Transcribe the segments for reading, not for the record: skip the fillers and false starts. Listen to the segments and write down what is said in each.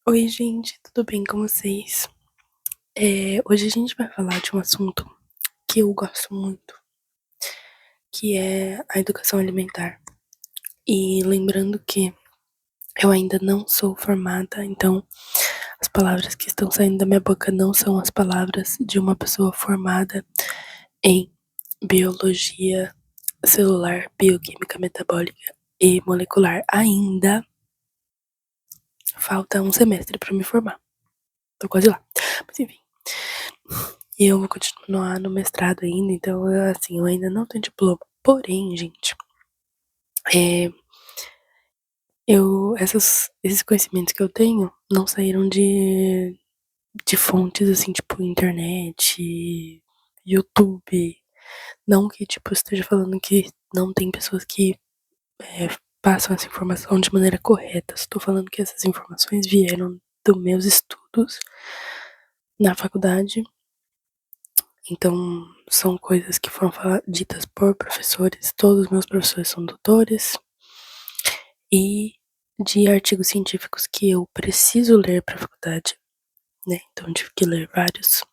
Oi, gente, tudo bem com vocês? Hoje a gente vai falar de um assunto que eu gosto muito, que é a educação alimentar. E lembrando que eu ainda não sou formada, então as palavras que estão saindo da minha boca não são as palavras de uma pessoa formada em biologia celular, bioquímica metabólica e molecular. Ainda falta um semestre para me formar. Tô quase lá. Mas enfim. E eu vou continuar no mestrado ainda, então, assim, eu ainda não tenho diploma. Porém, gente, é, esses conhecimentos que eu tenho não saíram de fontes, assim, tipo, internet, YouTube. Não que, tipo, eu esteja falando que não tem pessoas que passam essa informação de maneira correta. Estou falando que essas informações vieram dos meus estudos na faculdade. Então, são coisas que foram ditas por professores, todos os meus professores são doutores, e de artigos científicos que eu preciso ler para a faculdade, né? Então, tive que ler vários.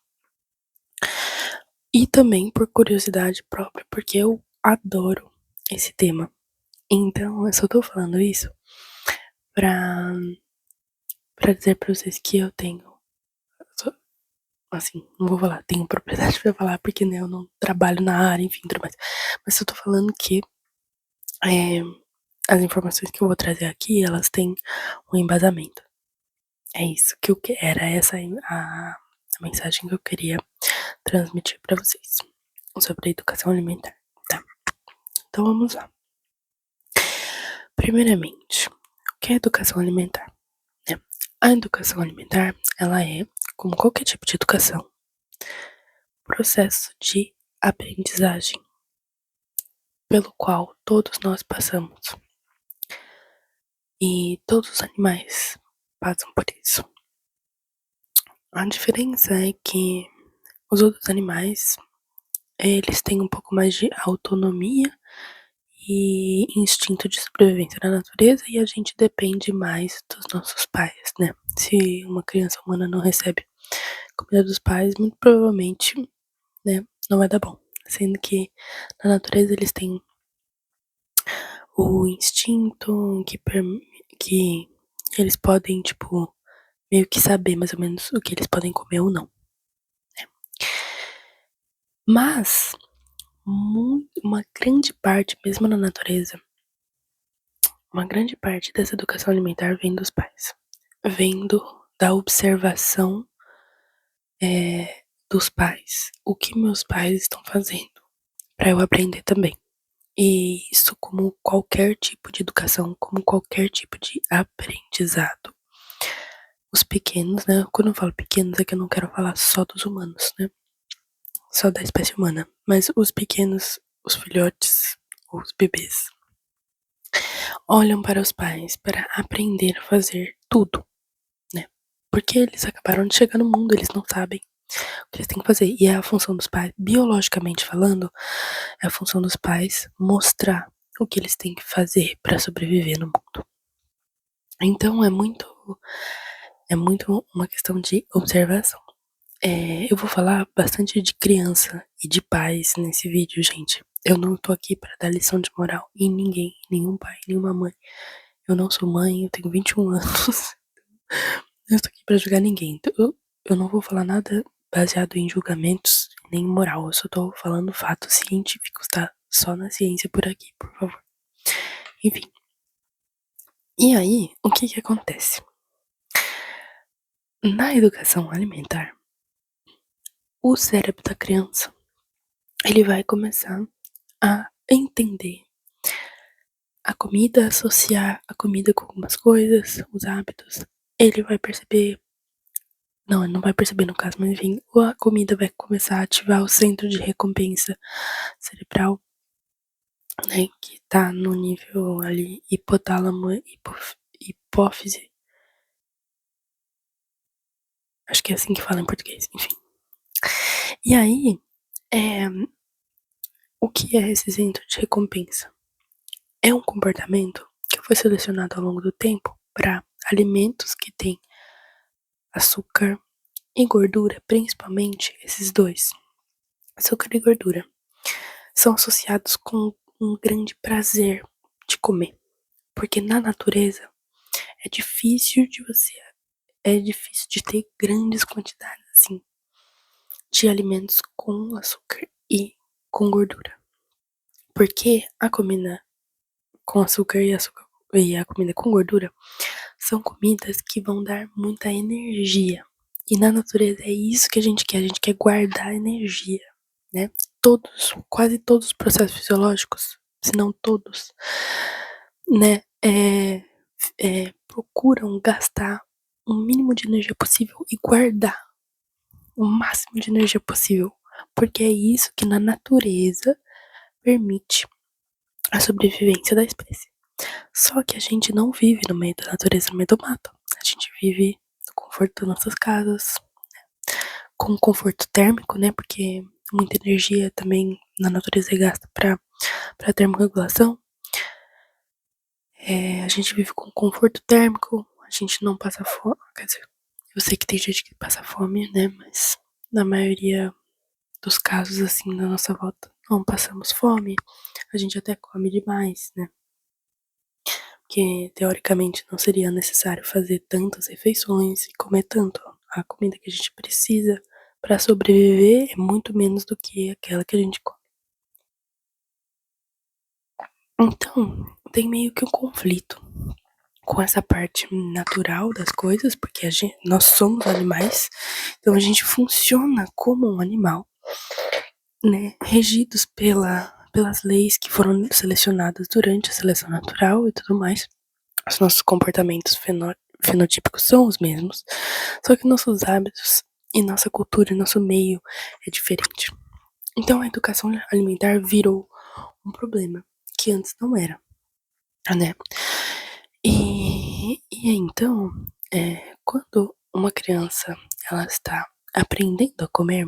E também por curiosidade própria, porque eu adoro esse tema. Então, eu só tô falando isso pra, pra dizer pra vocês que eu tenho, assim, não vou falar, tenho propriedade pra falar, porque, né, eu não trabalho na área, enfim, tudo mais. Mas eu tô falando que é, as informações que eu vou trazer aqui, elas têm um embasamento. É isso que eu era essa a mensagem que eu queria transmitir para vocês sobre a educação alimentar, tá? Então vamos lá. Primeiramente, o que é educação alimentar? Né? A educação alimentar, ela é, como qualquer tipo de educação, processo de aprendizagem pelo qual todos nós passamos. E todos os animais passam por isso. A diferença é que os outros animais, eles têm um pouco mais de autonomia e instinto de sobrevivência na natureza e a gente depende mais dos nossos pais, né? Se uma criança humana não recebe comida dos pais, muito provavelmente, né, não vai dar bom. Sendo que na natureza eles têm o instinto que eles podem, tipo, meio que saber mais ou menos o que eles podem comer ou não. Mas uma grande parte, mesmo na natureza, uma grande parte dessa educação alimentar vem dos pais. Vem da observação dos pais. O que meus pais estão fazendo para eu aprender também. E isso como qualquer tipo de educação, como qualquer tipo de aprendizado. Os pequenos, né? Quando eu falo pequenos é que eu não quero falar só dos humanos, né? Só da espécie humana. Mas os pequenos, os filhotes, os bebês, olham para os pais para aprender a fazer tudo, né? Porque eles acabaram de chegar no mundo, eles não sabem o que eles têm que fazer. E é a função dos pais, biologicamente falando, é a função dos pais mostrar o que eles têm que fazer para sobreviver no mundo. Então é muito uma questão de observação. Eu vou falar bastante de criança e de pais nesse vídeo, gente. Eu não tô aqui para dar lição de moral em ninguém, nenhum pai, nenhuma mãe. Eu não sou mãe, eu tenho 21 anos. Eu estou aqui pra julgar ninguém. Então, eu não vou falar nada baseado em julgamentos nem moral. Eu só tô falando fatos científicos, tá? Só na ciência por aqui, por favor. Enfim. E aí, o que que acontece? Na educação alimentar, o cérebro da criança, ele vai começar a entender a comida, associar a comida com algumas coisas, os hábitos. Ele vai perceber. Não, ele não vai perceber no caso, mas enfim, a comida vai começar a ativar o centro de recompensa cerebral, né, que tá no nível ali hipotálamo, hipófise. Acho que é assim que fala em português, enfim. E aí, é, o que é esse centro de recompensa? É um comportamento que foi selecionado ao longo do tempo para alimentos que têm açúcar e gordura, principalmente esses dois, açúcar e gordura, são associados com um grande prazer de comer. Porque na natureza é difícil de você, é difícil de ter grandes quantidades assim de alimentos com açúcar e com gordura. Porque a comida com açúcar e a comida com gordura são comidas que vão dar muita energia. E na natureza é isso que a gente quer guardar energia, né? Quase todos os processos fisiológicos, se não todos, né, procuram gastar o mínimo de energia possível e guardar o máximo de energia possível, porque é isso que na natureza permite a sobrevivência da espécie. Só que a gente não vive no meio da natureza, no meio do mato. A gente vive no conforto das nossas casas, com conforto térmico, né? Porque muita energia também na natureza é gasta para termorregulação. A gente vive com conforto térmico, a gente não passa fome. Quer dizer, eu sei que tem gente que passa fome, né? Mas na maioria dos casos, assim, na nossa volta, não passamos fome. A gente até come demais, né? Porque teoricamente não seria necessário fazer tantas refeições e comer tanto. A comida que a gente precisa para sobreviver é muito menos do que aquela que a gente come. Então, tem meio que um conflito com essa parte natural das coisas, porque nós somos animais, então a gente funciona como um animal, né? Regidos pelas leis que foram selecionadas durante a seleção natural e tudo mais. Os nossos comportamentos fenotípicos são os mesmos, só que nossos hábitos e nossa cultura e nosso meio é diferente. Então a educação alimentar virou um problema que antes não era, né? E então, quando uma criança ela está aprendendo a comer,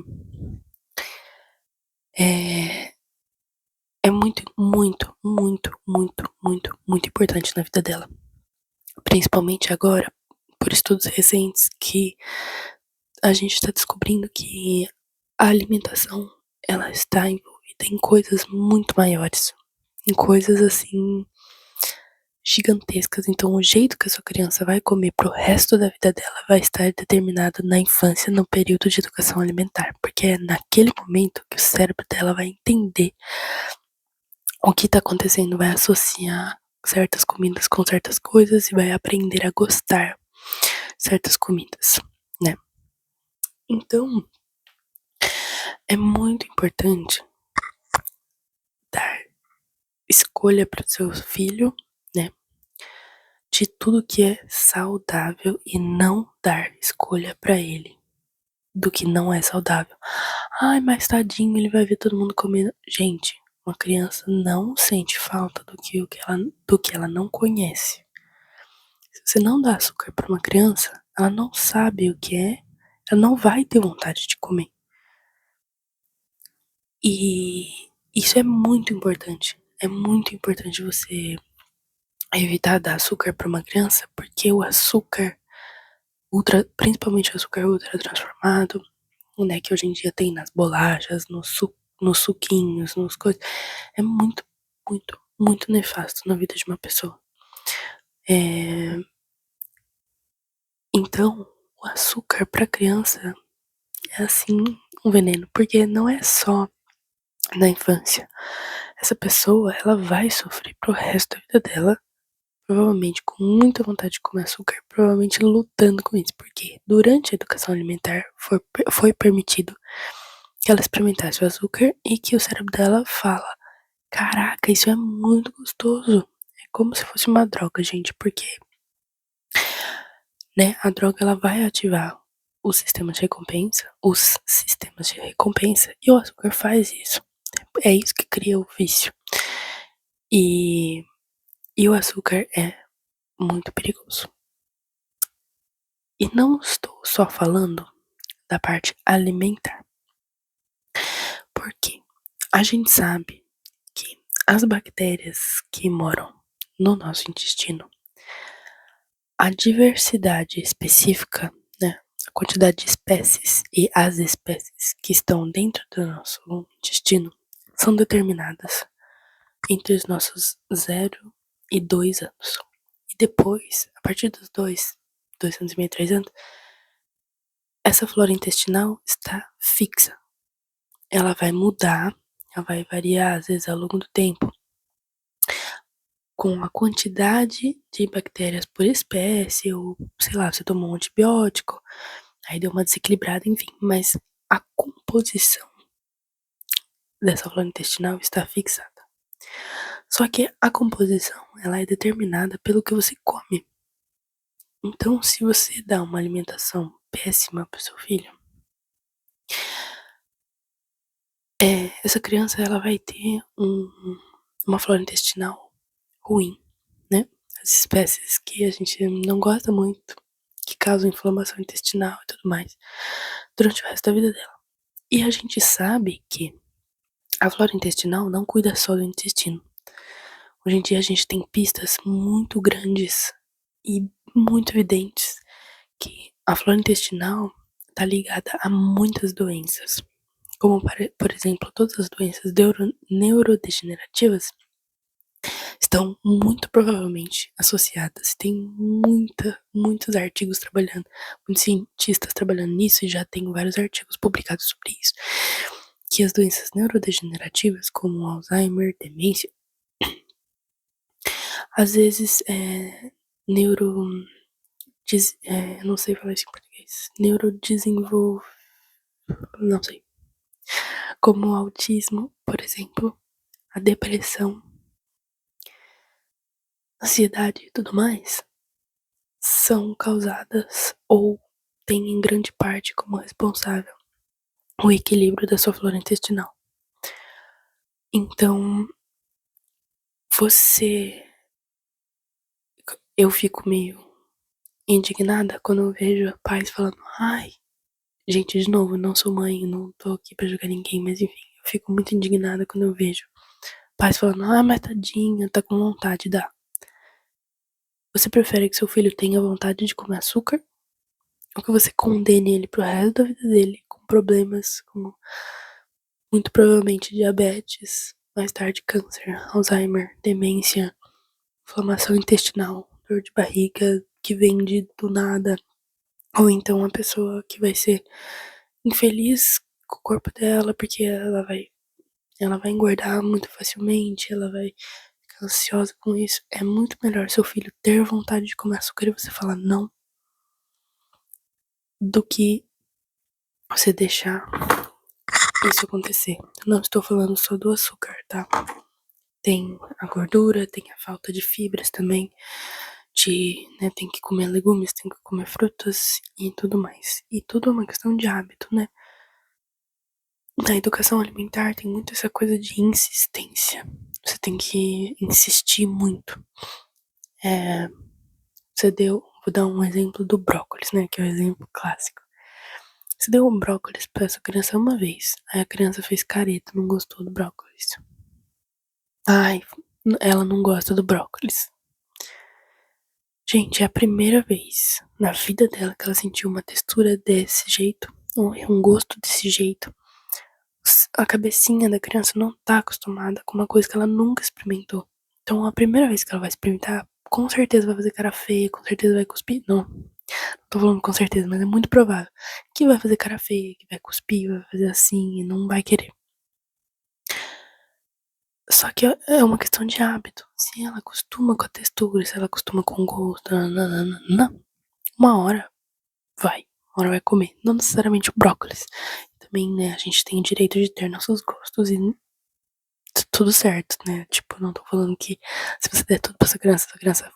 é, é muito, muito, muito, muito, muito, muito importante na vida dela. Principalmente agora, por estudos recentes, que a gente está descobrindo que a alimentação ela está envolvida em coisas muito maiores, em coisas assim gigantescas. Então, o jeito que a sua criança vai comer pro resto da vida dela vai estar determinado na infância, no período de educação alimentar, porque é naquele momento que o cérebro dela vai entender o que está acontecendo, vai associar certas comidas com certas coisas e vai aprender a gostar certas comidas, né? Então, é muito importante dar escolha para o seu filho, né? De tudo que é saudável e não dar escolha para ele do que não é saudável. Ai, mas tadinho, ele vai ver todo mundo comendo. Gente, uma criança não sente falta do que ela não conhece. Se você não dá açúcar para uma criança, ela não sabe o que é, ela não vai ter vontade de comer. E isso é muito importante. É muito importante você evitar dar açúcar para uma criança, porque o açúcar principalmente o açúcar ultra transformado, né, que hoje em dia tem nas bolachas, nos suquinhos, nos coisas, é muito, muito, muito nefasto na vida de uma pessoa. Então, o açúcar para criança é assim um veneno, porque não é só na infância. Essa pessoa, ela vai sofrer pro resto da vida dela, provavelmente com muita vontade de comer açúcar, provavelmente lutando com isso, porque durante a educação alimentar foi permitido que ela experimentasse o açúcar e que o cérebro dela fala: caraca, isso é muito gostoso. É como se fosse uma droga, gente, porque, né, a droga ela vai ativar os sistemas de recompensa, e o açúcar faz isso. É isso que cria o vício. E, e o açúcar é muito perigoso. E não estou só falando da parte alimentar, porque a gente sabe que as bactérias que moram no nosso intestino, a diversidade específica, né? quantidade de espécies e as espécies que estão dentro do nosso intestino são determinadas entre os nossos 0 e 2 anos. E depois, a partir dos 2 anos e meio, 3 anos, essa flora intestinal está fixa. Ela vai mudar, ela vai variar, às vezes, ao longo do tempo, com a quantidade de bactérias por espécie, ou, sei lá, você tomou um antibiótico, aí deu uma desequilibrada, enfim. Mas a composição dessa flora intestinal está fixada. Só que a composição, ela é determinada pelo que você come. Então, se você dá uma alimentação péssima para o seu filho, essa criança ela vai ter uma flora intestinal ruim, né? As espécies que a gente não gosta muito, que causam inflamação intestinal e tudo mais, durante o resto da vida dela. E a gente sabe que a flora intestinal não cuida só do intestino. Hoje em dia a gente tem pistas muito grandes e muito evidentes que a flora intestinal está ligada a muitas doenças, como, por exemplo, todas as doenças neurodegenerativas estão muito provavelmente associadas. Tem muitos artigos trabalhando, muitos cientistas trabalhando nisso e já tem vários artigos publicados sobre isso. Que as doenças neurodegenerativas, como Alzheimer, demência, às vezes não sei falar isso em português, não sei, como o autismo, por exemplo, a depressão, ansiedade e tudo mais, são causadas ou têm em grande parte como responsável o equilíbrio da sua flora intestinal. Então, eu fico meio indignada quando eu vejo pais falando, ai, gente, de novo, eu não sou mãe, não tô aqui pra julgar ninguém, mas enfim, eu fico muito indignada quando eu vejo pais falando, ah, mas tadinha, tá com vontade, dá. Você prefere que seu filho tenha vontade de comer açúcar? Ou que você condene ele pro resto da vida dele com problemas como muito provavelmente diabetes, mais tarde câncer, Alzheimer, demência, inflamação intestinal, dor de barriga que vem do nada, ou então a pessoa que vai ser infeliz com o corpo dela porque ela vai engordar muito facilmente, ela vai ficar ansiosa com isso. É muito melhor seu filho ter vontade de comer açúcar e você falar não, do que você deixar isso acontecer. Não estou falando só do açúcar, tá? Tem a gordura, tem a falta de fibras também, né, tem que comer legumes, tem que comer frutas e tudo mais. E tudo é uma questão de hábito, né? Na educação alimentar tem muito essa coisa de insistência. Você tem que insistir muito. Vou dar um exemplo do brócolis, né, que é o exemplo clássico. Você deu um brócolis pra essa criança uma vez, aí a criança fez careta, não gostou do brócolis. Ai, ela não gosta do brócolis. Gente, é a primeira vez na vida dela que ela sentiu uma textura desse jeito, um gosto desse jeito. A cabecinha da criança não tá acostumada com uma coisa que ela nunca experimentou. Então, a primeira vez que ela vai experimentar, com certeza vai fazer cara feia, com certeza vai cuspir. Não tô falando com certeza, mas é muito provável que vai fazer cara feia, que vai cuspir, vai fazer assim e não vai querer. Só que é uma questão de hábito. Se ela acostuma com a textura, se ela acostuma com o gosto, nananana, uma hora vai comer. Não necessariamente o brócolis. Também, né, a gente tem o direito de ter nossos gostos e tudo certo, né? Tipo, não tô falando que se você der tudo pra essa criança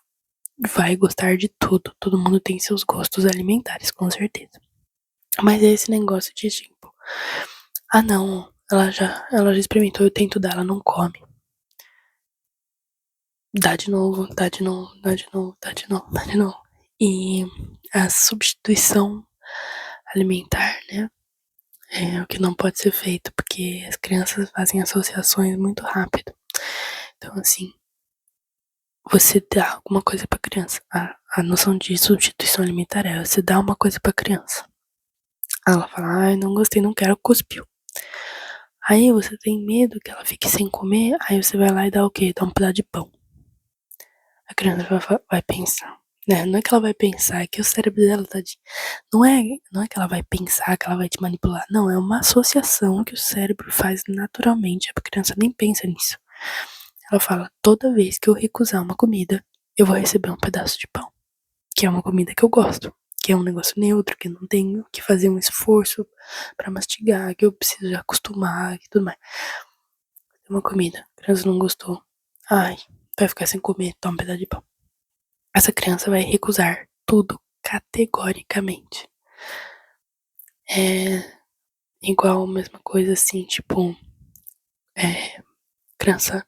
vai gostar de tudo. Todo mundo tem seus gostos alimentares, com certeza. Mas é esse negócio de tipo, ah não, ela já experimentou, eu tento dar, ela não come. Dá de novo, dá de novo, dá de novo, dá de novo, dá de novo. E a substituição alimentar, né? É o que não pode ser feito, porque as crianças fazem associações muito rápido. Então, assim, você dá alguma coisa pra criança. A noção de substituição alimentar é você dá uma coisa pra criança. Aí ela fala, ai, não gostei, não quero, cuspiu. Aí você tem medo que ela fique sem comer, aí você vai lá e dá o quê? Dá um pedaço de pão. A criança vai pensar, né? Não é que ela vai pensar, é que o cérebro dela tá de... Não é que ela vai pensar, que ela vai te manipular. Não, é uma associação que o cérebro faz naturalmente. A criança nem pensa nisso. Ela fala, toda vez que eu recusar uma comida, eu vou receber um pedaço de pão. Que é uma comida que eu gosto. Que é um negócio neutro, que eu não tenho que fazer um esforço pra mastigar, que eu preciso acostumar e tudo mais. É uma comida. A criança não gostou. Ai, vai ficar sem comer, toma um pedaço de pão. Essa criança vai recusar tudo categoricamente. É igual a mesma coisa assim, tipo, criança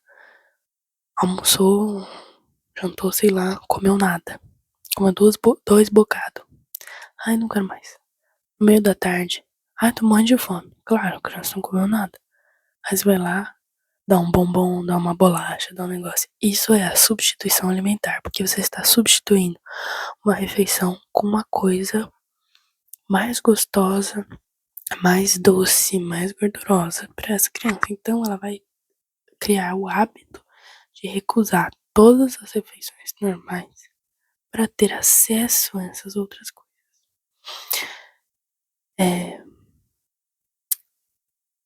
almoçou, jantou, sei lá, comeu nada. Comeu dois bocados. Ai, não quero mais. No meio da tarde. Ai, tô morrendo de fome. Claro, a criança não comeu nada. Aí você vai lá, dá um bombom, dá uma bolacha, dá um negócio. Isso é a substituição alimentar, porque você está substituindo uma refeição com uma coisa mais gostosa, mais doce, mais gordurosa para essa criança. Então ela vai criar o hábito de recusar todas as refeições normais para ter acesso a essas outras coisas. É,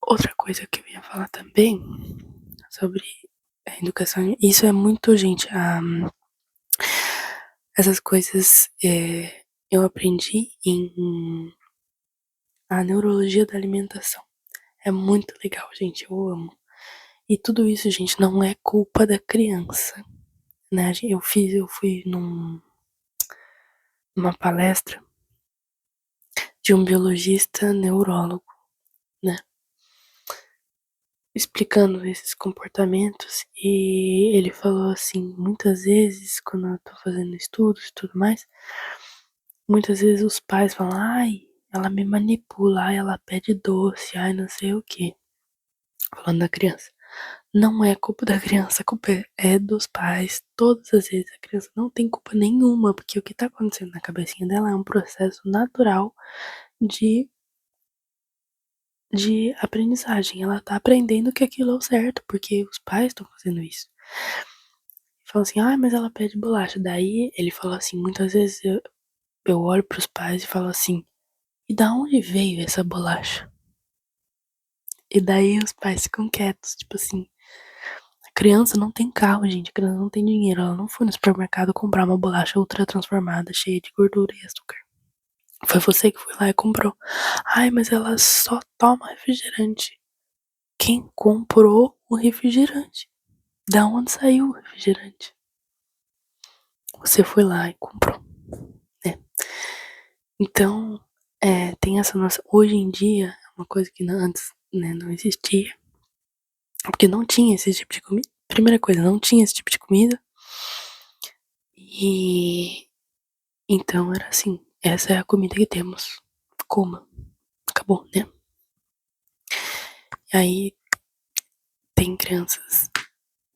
outra coisa que eu ia falar também sobre a educação, isso é muito, gente, essas coisas eu aprendi em a neurologia da alimentação. É muito legal, gente, eu amo. E tudo isso, gente, não é culpa da criança, né? Eu fui numa palestra de um biologista neurólogo, né? Explicando esses comportamentos e ele falou assim, muitas vezes, quando eu tô fazendo estudos e tudo mais, muitas vezes os pais falam, ai, ela me manipula, ai, ela pede doce, ai, não sei o quê. Falando da criança. Não é culpa da criança, a culpa é dos pais. Todas as vezes a criança não tem culpa nenhuma, porque o que tá acontecendo na cabecinha dela é um processo natural de, de aprendizagem. Ela tá aprendendo que aquilo é o certo, porque os pais estão fazendo isso. Fala assim, ah, mas ela pede bolacha. Daí ele falou assim, muitas vezes eu olho pros pais e falo assim, e da onde veio essa bolacha? E daí os pais ficam quietos, tipo assim, a criança não tem carro, gente. A criança não tem dinheiro. Ela não foi no supermercado comprar uma bolacha ultra transformada, cheia de gordura e açúcar. Foi você que foi lá e comprou. Ai, mas ela só toma refrigerante. Quem comprou o refrigerante? Da onde saiu o refrigerante? Você foi lá e comprou, né? Então, tem essa nossa. Hoje em dia, é uma coisa que antes, né, não existia. Porque não tinha esse tipo de comida. Primeira coisa, não tinha esse tipo de comida. E então era assim, essa é a comida que temos. Coma. Acabou, né? E aí tem crianças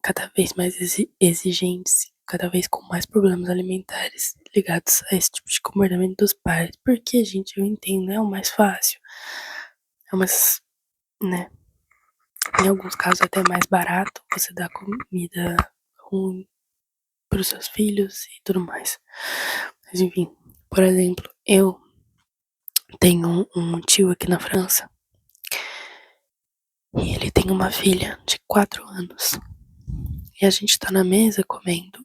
cada vez mais exigentes, cada vez com mais problemas alimentares ligados a esse tipo de comportamento dos pais. Porque, gente, eu entendo, é o mais fácil. É o mais, né? Em alguns casos até mais barato você dar comida ruim pros seus filhos e tudo mais. Mas enfim, por exemplo, eu tenho um tio aqui na França e ele tem uma filha de 4 anos. E a gente tá na mesa comendo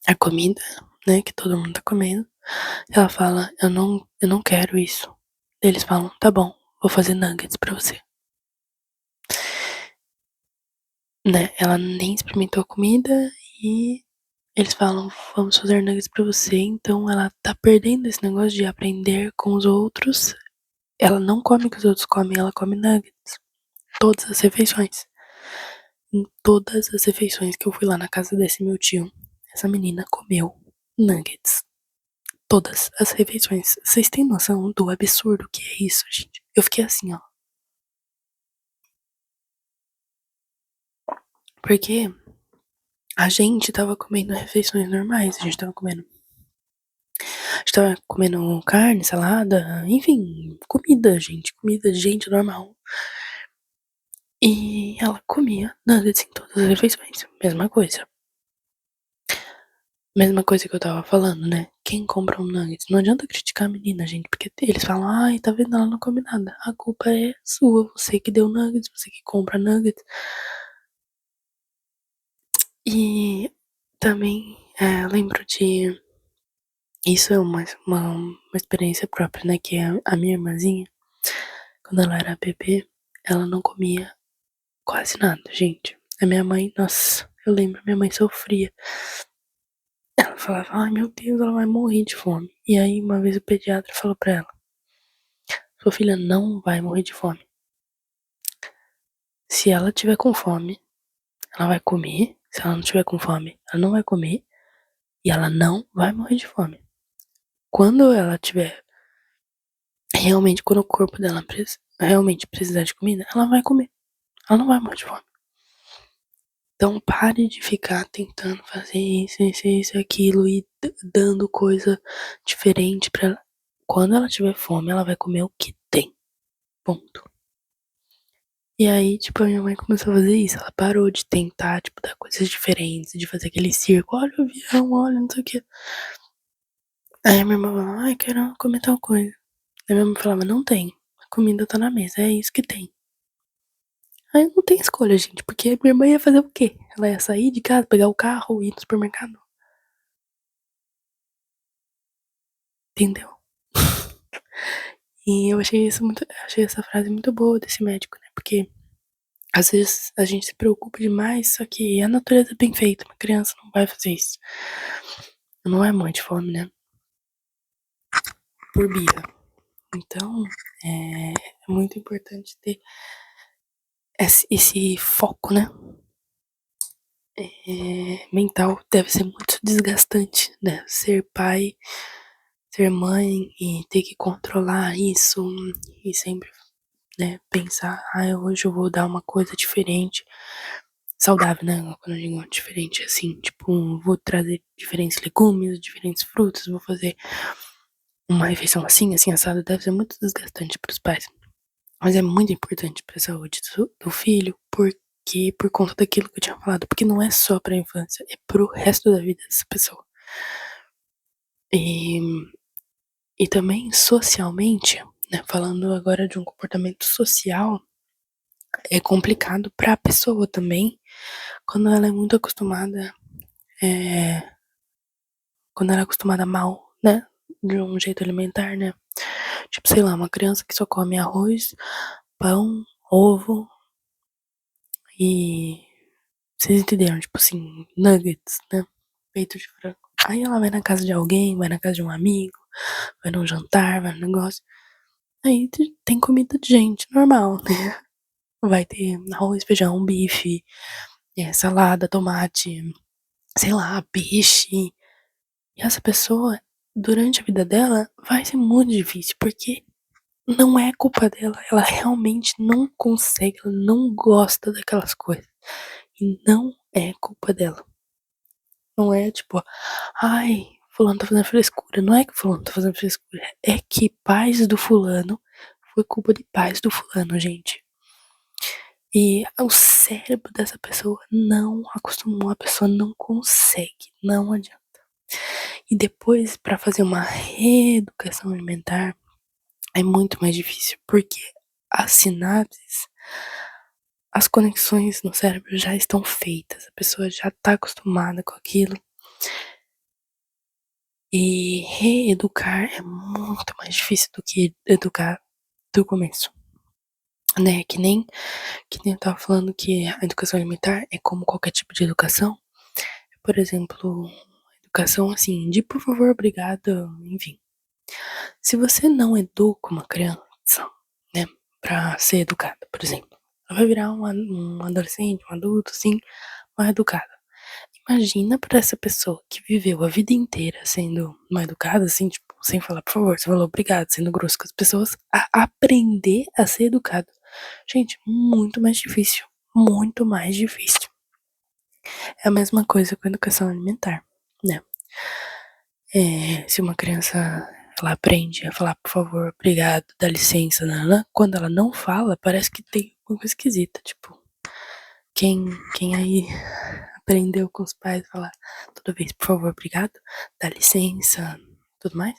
a comida, né, que todo mundo tá comendo. E ela fala, eu não quero isso. Eles falam, tá bom, vou fazer nuggets pra você. Né, ela nem experimentou a comida e eles falam, vamos fazer nuggets pra você. Então ela tá perdendo esse negócio de aprender com os outros. Ela não come o que os outros comem, ela come nuggets. Todas as refeições. Em todas as refeições que eu fui lá na casa desse meu tio, essa menina comeu nuggets. Todas as refeições. Vocês têm noção do absurdo que é isso, gente? Eu fiquei assim, ó. Porque a gente tava comendo refeições normais, a gente tava comendo A gente tava comendo carne, salada, enfim, comida de gente normal. E ela comia nuggets em todas as refeições, mesma coisa. Mesma coisa que eu tava falando, né? Quem compra um nuggets? Não adianta criticar a menina, gente, porque eles falam, ai, tá vendo? Ela não come nada. A culpa é sua, você que deu nuggets, você que compra nuggets. E também lembro de. Isso é uma experiência própria, né? Que a minha irmãzinha, quando ela era bebê, ela não comia quase nada, gente. A minha mãe, nossa, eu lembro, minha mãe sofria. Ela falava, ai meu Deus, ela vai morrer de fome. E aí, uma vez o pediatra falou pra ela: sua filha não vai morrer de fome. Se ela tiver com fome, ela vai comer. Se ela não tiver com fome, ela não vai comer. E ela não vai morrer de fome. Quando ela tiver realmente, quando o corpo dela realmente precisar de comida, ela vai comer. Ela não vai morrer de fome. Então pare de ficar tentando fazer isso, aquilo e dando coisa diferente pra ela. Quando ela tiver fome, ela vai comer o que tem. Ponto. E aí, tipo, a minha mãe começou a fazer isso. Ela parou de tentar, tipo, dar coisas diferentes, de fazer aquele circo. Olha o avião, olha, não sei o quê. Aí a minha irmã falava, ai, quero comer tal coisa. Aí minha mãe falava, não tem. A comida tá na mesa, é isso que tem. Aí não tem escolha, gente, porque a minha irmã ia fazer o quê? Ela ia sair de casa, pegar o carro e ir no supermercado. Entendeu? E eu achei isso muito, achei essa frase muito boa desse médico, né? Porque às vezes a gente se preocupa demais, só que a natureza é bem feita, uma criança não vai fazer isso. Não é mãe de fome, né? Por birra. Então, é muito importante ter esse foco, né? Mental deve ser muito desgastante, né? Ser pai, ser mãe e ter que controlar isso e sempre, né, pensar, hoje eu vou dar uma coisa diferente, saudável, né? Quando eu digo diferente, assim, tipo, vou trazer diferentes legumes, diferentes frutas, vou fazer uma refeição assim, assim, assada, deve ser muito desgastante para os pais. Mas é muito importante para a saúde do filho, porque por conta daquilo que eu tinha falado, porque não é só para a infância, é pro resto da vida dessa pessoa. E, e também socialmente, né, falando agora de um comportamento social, é complicado para a pessoa também, quando ela é muito acostumada, é, quando ela é acostumada mal, né, de um jeito alimentar, né. Tipo, sei lá, uma criança que só come arroz, pão, ovo e vocês entenderam? Tipo assim, nuggets, né? Peito de frango. Aí ela vai na casa de alguém, vai na casa de um amigo, vai num jantar, vai num negócio. Aí tem comida de gente normal, né? Vai ter arroz, feijão, bife, salada, tomate, sei lá, peixe. E essa pessoa, durante a vida dela, vai ser muito difícil, porque não é culpa dela. Ela realmente não consegue, ela não gosta daquelas coisas. E não é culpa dela. Não é tipo, ai, fulano tá fazendo frescura. Não é que fulano tá fazendo frescura. É que pais do fulano foi culpa de pais do fulano, gente. E o cérebro dessa pessoa não acostumou, a pessoa não consegue, não adianta. E depois, pra fazer uma reeducação alimentar, é muito mais difícil, porque as sinapses, as conexões no cérebro já estão feitas, a pessoa já tá acostumada com aquilo. E reeducar é muito mais difícil do que educar do começo, né? Que nem eu tava falando que a educação alimentar é como qualquer tipo de educação. Por exemplo, educação assim, de por favor, obrigado, enfim. Se você não educa uma criança, né, pra ser educada, por exemplo, ela vai virar um adolescente, um adulto, assim, mal educada. Imagina pra essa pessoa que viveu a vida inteira sendo mal educada, assim, tipo, sem falar por favor, você falou obrigado, sendo grosso com as pessoas, a aprender a ser educado. Gente, muito mais difícil. Muito mais difícil. É a mesma coisa com a educação alimentar, né? Se uma criança, ela aprende a falar por favor, obrigado, dá licença, nanã, quando ela não fala, parece que tem uma coisa esquisita, tipo, quem aí aprendeu com os pais a falar toda vez, por favor, obrigado, dá licença, tudo mais.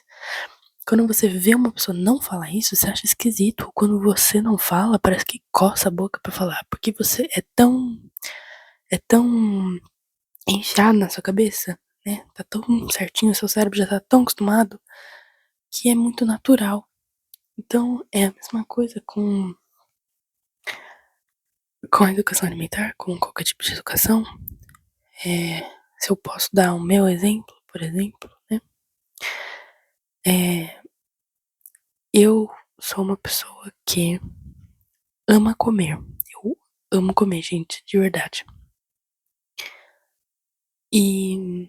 Quando você vê uma pessoa não falar isso, você acha esquisito. Quando você não fala, parece que coça a boca pra falar, porque você é tão enfiado na sua cabeça, né? Tá tão certinho, seu cérebro já tá tão acostumado que é muito natural. Então, é a mesma coisa com a educação alimentar, com qualquer tipo de educação. Se eu posso dar o meu exemplo, por exemplo, né? Eu sou uma pessoa que ama comer. Eu amo comer, gente, de verdade. E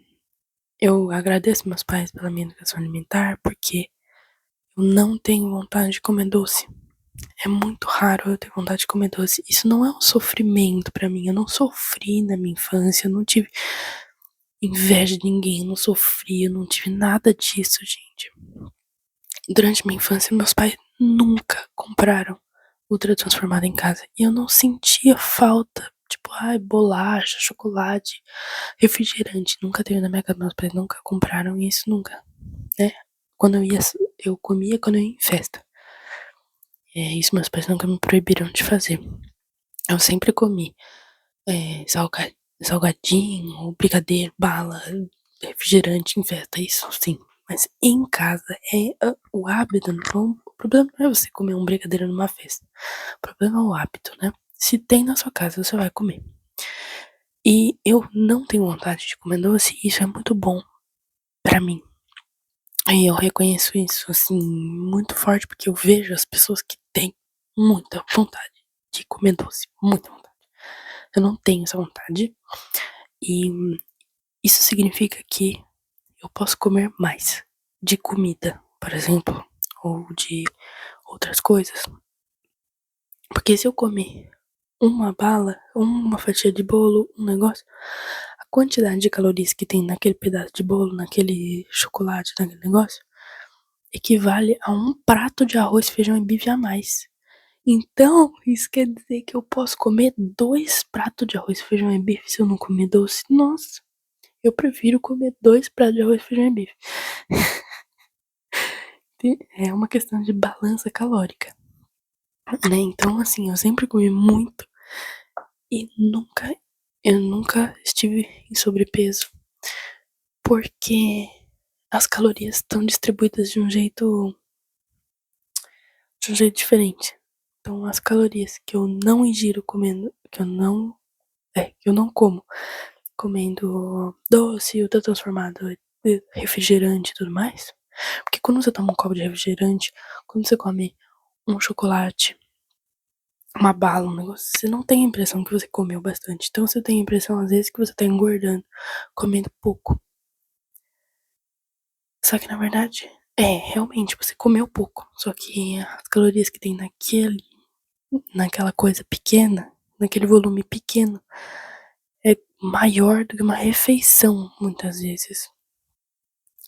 eu agradeço meus pais pela minha educação alimentar, porque eu não tenho vontade de comer doce. É muito raro eu ter vontade de comer doce. Isso não é um sofrimento pra mim. Eu não sofri na minha infância, eu não tive inveja de ninguém, eu não sofri, eu não tive nada disso, gente. Durante minha infância, meus pais nunca compraram ultra transformado em casa. E eu não sentia falta. Tipo, ai, bolacha, chocolate, refrigerante. Nunca teve na minha casa. Meus pais nunca compraram isso, nunca, né? Quando eu ia, eu comia quando eu ia em festa. Isso meus pais nunca me proibiram de fazer. Eu sempre comi salgadinho, brigadeiro, bala, refrigerante em festa, isso sim. Mas em casa o hábito. Não, o problema não é você comer um brigadeiro numa festa. O problema é o hábito, né? Se tem na sua casa, você vai comer. E eu não tenho vontade de comer doce, e isso é muito bom pra mim. Aí eu reconheço isso, assim, muito forte, porque eu vejo as pessoas que têm muita vontade de comer doce, muita vontade. Eu não tenho essa vontade, e isso significa que eu posso comer mais de comida, por exemplo, ou de outras coisas. Porque se eu comer uma bala, uma fatia de bolo, um negócio, a quantidade de calorias que tem naquele pedaço de bolo, naquele chocolate, naquele negócio, equivale a um prato de arroz, feijão e bife a mais. Então, isso quer dizer que eu posso comer 2 pratos de arroz, feijão e bife se eu não comer doce? Nossa, eu prefiro comer 2 pratos de arroz, feijão e bife. É uma questão de balança calórica, né? Então, assim, eu sempre comi muito e eu nunca estive em sobrepeso, porque as calorias estão distribuídas de um jeito diferente. Então, as calorias que eu não ingiro comendo, que eu não como comendo doce, ultratransformado, refrigerante e tudo mais. Porque quando você toma um copo de refrigerante, quando você come um chocolate, uma bala, um negócio, você não tem a impressão que você comeu bastante. Então você tem a impressão, às vezes, que você tá engordando, comendo pouco. Só que na verdade, realmente, você comeu pouco. Só que as calorias que tem naquela coisa pequena, naquele volume pequeno, é maior do que uma refeição, muitas vezes.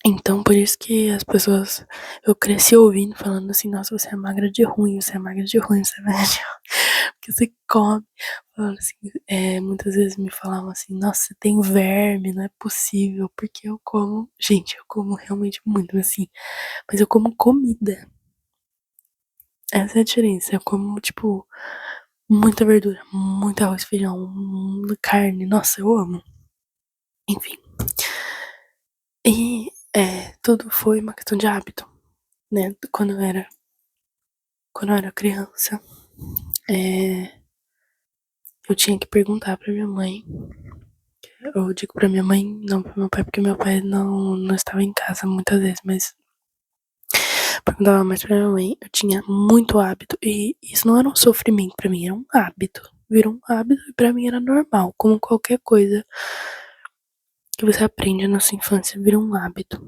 Então, por isso que as pessoas. Eu cresci ouvindo falando assim: nossa, você é magra de ruim, você é magra de ruim, você é magra de ruim. Porque você come. Falando assim, muitas vezes me falavam assim: nossa, você tem verme, não é possível. Porque eu como. Gente, eu como realmente muito assim. Mas eu como comida. Essa é a diferença. Eu como, tipo, muita verdura, muito arroz, feijão, carne. Nossa, eu amo. Enfim. E tudo foi uma questão de hábito, né? Quando eu era criança, eu tinha que perguntar pra minha mãe. Eu digo pra minha mãe, não pro meu pai, porque meu pai não estava em casa muitas vezes, mas perguntava mais pra minha mãe. Eu tinha muito hábito, e isso não era um sofrimento pra mim, era um hábito. Virou um hábito e pra mim era normal, como qualquer coisa que você aprende na sua infância, vira um hábito.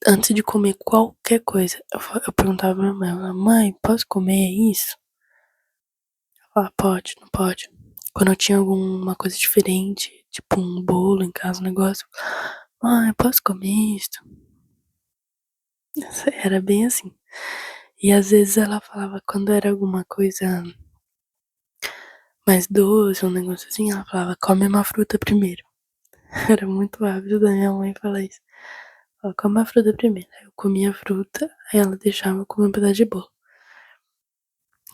Antes de comer qualquer coisa, eu perguntava pra minha mãe: mãe, posso comer isso? Ela: pode, não pode. Quando eu tinha alguma coisa diferente, tipo um bolo em casa, um negócio, Mãe, posso comer isso? Era bem assim. E às vezes ela falava, quando era alguma coisa mais doce, um negócio assim, ela falava, come uma fruta primeiro. Era muito hábito da minha mãe falar isso. Ela, come a fruta primeiro. Aí eu comia a fruta, aí ela deixava eu comer um pedaço de bolo.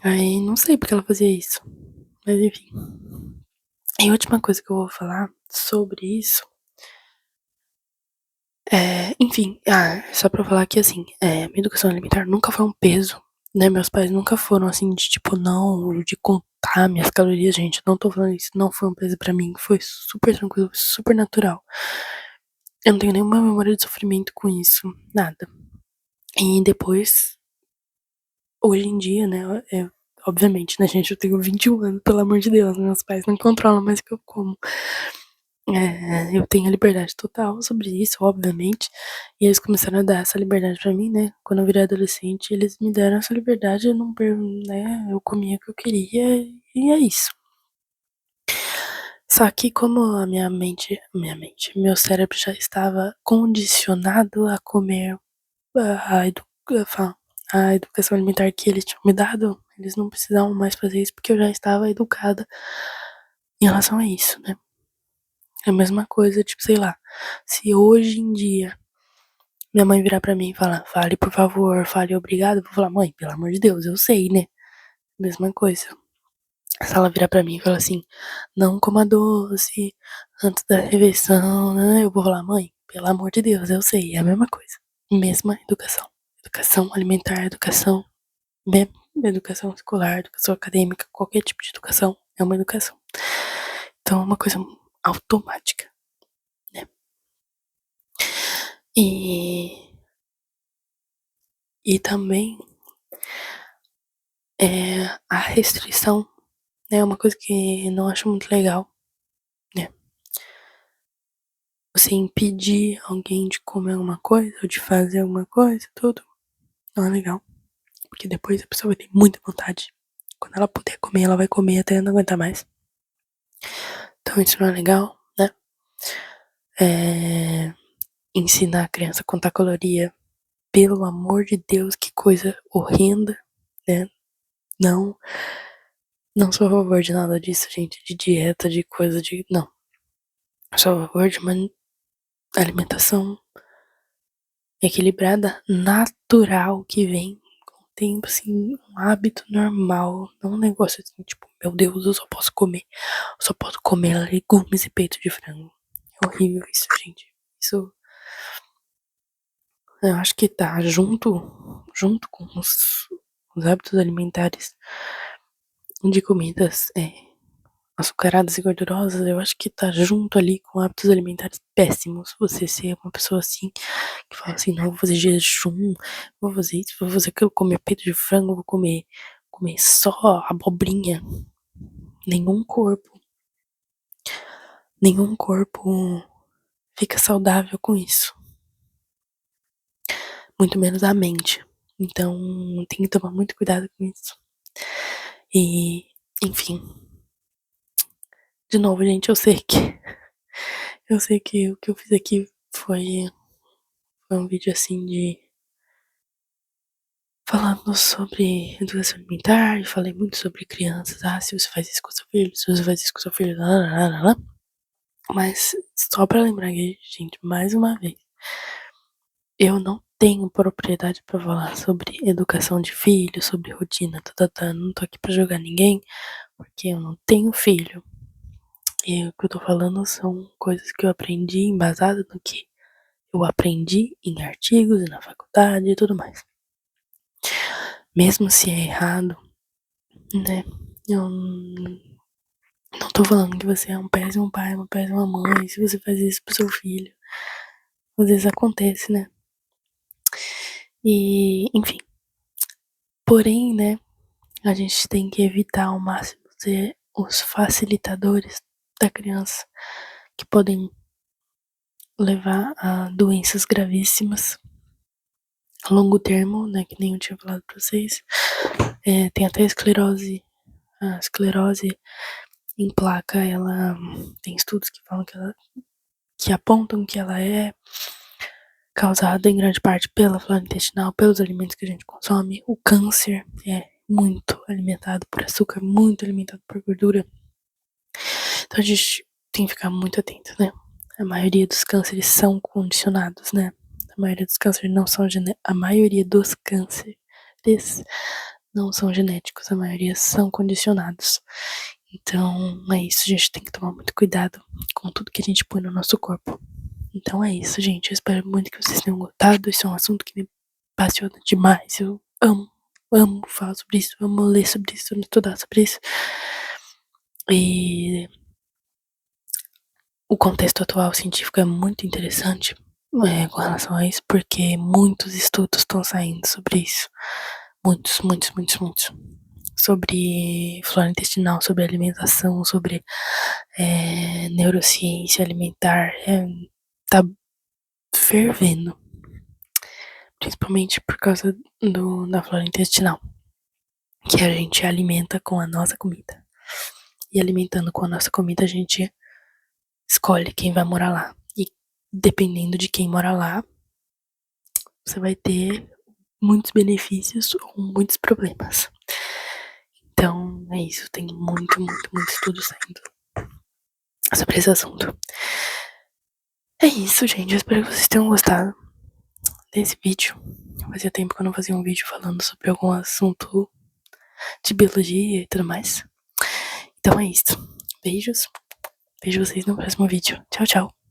Aí não sei porque ela fazia isso. Mas enfim. E a última coisa que eu vou falar sobre isso enfim, só pra falar que assim, minha educação alimentar nunca foi um peso, né? Meus pais nunca foram assim de tipo, não, de contar minhas calorias, gente. Não tô falando isso, não foi um peso pra mim. Foi super tranquilo, super natural. Eu não tenho nenhuma memória de sofrimento com isso, nada. E depois, hoje em dia, né? Obviamente, né, gente? Eu tenho 21 anos, pelo amor de Deus. Meus pais não controlam mais o que eu como. Eu tenho liberdade total sobre isso, obviamente. E eles começaram a dar essa liberdade pra mim, né? Quando eu virei adolescente, eles me deram essa liberdade, eu não, né? Eu comia o que eu queria e é isso. Só que como meu cérebro já estava condicionado a comer a, edu, a educação alimentar que eles tinham me dado, eles não precisavam mais fazer isso porque eu já estava educada em relação a isso, né? É a mesma coisa, tipo, sei lá, se hoje em dia minha mãe virar pra mim e falar, fale por favor, fale obrigado, eu vou falar, mãe, pelo amor de Deus, eu sei, né? Mesma coisa. Se ela virar pra mim e falar assim, não coma doce antes da refeição, né? Eu vou falar, mãe, pelo amor de Deus, eu sei, é a mesma coisa. Mesma educação. Educação alimentar, educação escolar, educação acadêmica, qualquer tipo de educação é uma educação. Então é uma coisa automática, né? E, e também a restrição, né? É uma coisa que não acho muito legal, né? Você impedir alguém de comer alguma coisa ou de fazer alguma coisa, tudo, não é legal. Porque depois a pessoa vai ter muita vontade. Quando ela puder comer, ela vai comer até não aguentar mais. Então isso não é legal, né? É... Ensinar a criança a contar caloria. Pelo amor de Deus, que coisa horrenda, né? Não, não sou a favor de nada disso, gente. De dieta, de coisa de. Não. Sou a favor de uma alimentação equilibrada, natural, que vem com o tempo, assim, um hábito normal, não um negócio assim, tipo, meu Deus, eu só posso comer legumes e peito de frango. É horrível isso, gente. Isso, eu acho que tá junto com os hábitos alimentares de comidas açucaradas e gordurosas, eu acho que tá junto ali com hábitos alimentares péssimos. Você ser uma pessoa assim, que fala assim, não, vou fazer jejum, vou fazer isso, vou fazer aquilo, comer peito de frango, vou comer só abobrinha. Nenhum corpo, nenhum corpo fica saudável com isso. Muito menos a mente. Então, tem que tomar muito cuidado com isso. E, enfim. De novo, gente, eu sei que o que eu fiz aqui foi um vídeo assim de falando sobre educação alimentar, e falei muito sobre crianças. Se você faz isso com seu filho, se você faz isso com seu filho, lá, lá, lá, lá. Mas só pra lembrar aqui, gente, mais uma vez, eu não tenho propriedade pra falar sobre educação de filho, sobre rotina, não tô aqui pra julgar ninguém, porque eu não tenho filho. E o que eu tô falando são coisas que eu aprendi embasado no que eu aprendi em artigos e na faculdade e tudo mais. Mesmo se é errado, né? Eu não tô falando que você é um péssimo pai, uma péssima mãe, se você faz isso pro seu filho. Às vezes acontece, né? E, enfim. Porém, né, a gente tem que evitar ao máximo ser os facilitadores da criança que podem levar a doenças gravíssimas a longo termo, né, que nem eu tinha falado pra vocês. Tem até a esclerose em placa, ela tem estudos que falam que apontam que ela é causada em grande parte pela flora intestinal, pelos alimentos que a gente consome. O câncer é muito alimentado por açúcar, muito alimentado por gordura. Então a gente tem que ficar muito atento, né? A maioria dos cânceres são condicionados, né? A maioria dos cânceres não são a maioria dos cânceres não são genéticos, a maioria são condicionados. Então é isso, a gente tem que tomar muito cuidado com tudo que a gente põe no nosso corpo. Então é isso, gente. Eu espero muito que vocês tenham gostado. Esse é um assunto que me apaixona demais. Eu amo falar sobre isso, amo ler sobre isso, amo estudar sobre isso. E o contexto atual científico é muito interessante com relação a isso, porque muitos estudos estão saindo sobre isso. Muitos. Sobre flora intestinal, sobre alimentação, sobre neurociência alimentar. Tá fervendo. Principalmente por causa da flora intestinal, que a gente alimenta com a nossa comida. E alimentando com a nossa comida, a gente escolhe quem vai morar lá. E dependendo de quem mora lá, você vai ter muitos benefícios ou muitos problemas. Então, é isso. Tem muito estudo saindo sobre esse assunto. É isso, gente. Eu espero que vocês tenham gostado desse vídeo. Fazia tempo que eu não fazia um vídeo falando sobre algum assunto de biologia e tudo mais. Então é isso. Beijos. Vejo vocês no próximo vídeo. Tchau, tchau.